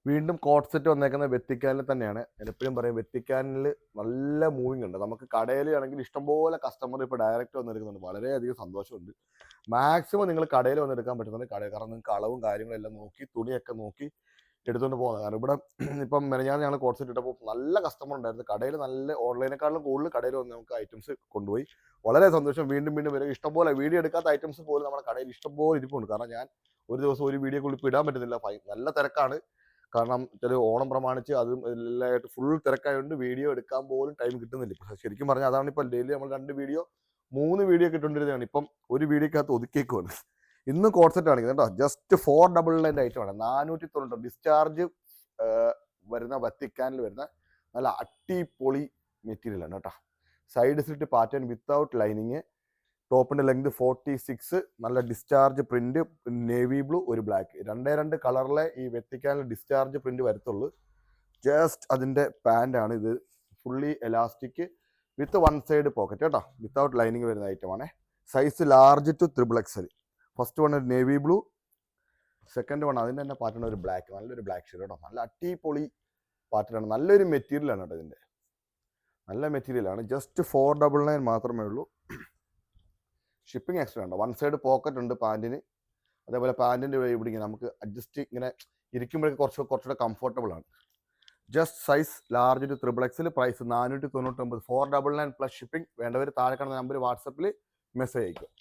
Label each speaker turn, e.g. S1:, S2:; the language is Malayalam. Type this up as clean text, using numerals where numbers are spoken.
S1: വീണ്ടും കോട്ട് സെറ്റ് വന്നേക്കുന്നത് വെത്തിക്കാനിൽ തന്നെയാണ്. ഞാൻ എപ്പോഴും പറയും വെത്തിക്കാനിൽ നല്ല മൂവിങ് ഉണ്ട്. നമുക്ക് കടയിൽ ആണെങ്കിൽ ഇഷ്ടംപോലെ കസ്റ്റമർ ഇപ്പോൾ ഡയറക്റ്റ് വന്നെടുക്കുന്നുണ്ട്. വളരെയധികം സന്തോഷമുണ്ട്. മാക്സിമം നിങ്ങൾ കടയിൽ വന്നെടുക്കാൻ പറ്റുന്നുണ്ട് കടയിൽ, കാരണം നിങ്ങൾക്ക് അളവും കാര്യങ്ങളെല്ലാം നോക്കി തുണിയൊക്കെ നോക്കി എടുത്തുകൊണ്ട് പോകുന്നത്. കാരണം ഇവിടെ ഇപ്പം മെനഞ്ഞാന്ന് ഞങ്ങൾ കോട്ട് സെറ്റ് ഇട്ടപ്പോൾ നല്ല കസ്റ്റമർ ഉണ്ടായിരുന്നു. കടയിൽ നല്ല ഓൺലൈനേക്കാളും കൂടുതൽ കടയിൽ വന്ന് നമുക്ക് ഐറ്റംസ് കൊണ്ടുപോയി. വളരെ സന്തോഷം. വീണ്ടും വീണ്ടും വരും. ഇഷ്ടംപോലെ വീഡിയോ എടുക്കാത്ത ഐറ്റംസ് പോലും നമ്മുടെ കടയിൽ ഇഷ്ടംപോലെ ഇരിപ്പുണ്ട്. കാരണം ഞാൻ ഒരു ദിവസം ഒരു വീഡിയോക്കുള്ളിൽ ഇപ്പോൾ ഇടാൻ പറ്റുന്നില്ല. നല്ല തിരക്കാണ്. കാരണം ചില ഓണം പ്രമാണിച്ച് അതും എല്ലായിട്ട് ഫുൾ തിരക്കായതുകൊണ്ട് വീഡിയോ എടുക്കാൻ പോലും ടൈം കിട്ടുന്നില്ല. പക്ഷേ ശരിക്കും പറഞ്ഞാൽ അതാണ് ഇപ്പോൾ ഡെയിലി നമ്മൾ 2 വീഡിയോ 3 വീഡിയോ ഒക്കെ ഇട്ടുകൊണ്ടിരുന്നതാണ്. ഇപ്പം ഒരു വീഡിയോക്കകത്ത് ഒതുക്കിയേക്കുവാണ്. ഇന്ന് കോട്ട് സെറ്റ് കാണിക്കുന്നത് കേട്ടോ. ജസ്റ്റ് 499 ഐറ്റമാണ്. 490 ഡിസ്ചാർജ് വരുന്ന വത്തിക്കാനിൽ വരുന്ന നല്ല അടിപൊളി മെറ്റീരിയലാണ് കേട്ടോ. Side slit pattern without lining, ടോപ്പിൻ്റെ ലെങ്ത് 46, നല്ല ഡിസ്ചാർജ് പ്രിന്റ്, നേവി ബ്ലൂ, ഒരു ബ്ലാക്ക്, 2 കളറിലെ ഈ വെത്തിക്കാനിൽ ഡിസ്ചാർജ് പ്രിന്റ് വരത്തുള്ളൂ. ജസ്റ്റ് അതിൻ്റെ പാൻ്റാണ് ഇത്. Fully elastic with 1 side pocket കേട്ടോ. വിത്തൗട്ട് ലൈനിങ് വരുന്ന ഐറ്റമാണ്. Size large to XXL. First one ഒരു നേവി ബ്ലൂ, സെക്കൻഡ് വൺ അതിൻ്റെ തന്നെ പാറ്റേൺ ഒരു ബ്ലാക്ക്, നല്ലൊരു ബ്ലാക്ക് ഷെയ്ഡ് കേട്ടോ. നല്ല അടിപൊളി പാറ്റേണാണ്. നല്ലൊരു മെറ്റീരിയലാണ് കേട്ടോ. ഇതിൻ്റെ നല്ല മെറ്റീരിയലാണ്. ജസ്റ്റ് 499 മാത്രമേ ഉള്ളൂ. ഷിപ്പിംഗ് എക്സ്ട്രാ ഉണ്ട്. 1 സൈഡ് പോക്കറ്റ് ഉണ്ട് പാൻറ്റിന്. അതേപോലെ പാൻറ്റിൻ്റെ ഇവിടെ ഇങ്ങനെ നമുക്ക് അഡ്ജസ്റ്റ് ഇങ്ങനെ ഇരിക്കുമ്പോഴേക്ക് കുറച്ചുകൂടെ കംഫർട്ടബിൾ ആണ്. Just size large to XXL. Price 499. 499 plus shipping. വേണ്ടവർ താഴെ കാണുന്ന നമ്പർ വാട്സപ്പിൽ മെസ്സേജ് അയക്കും.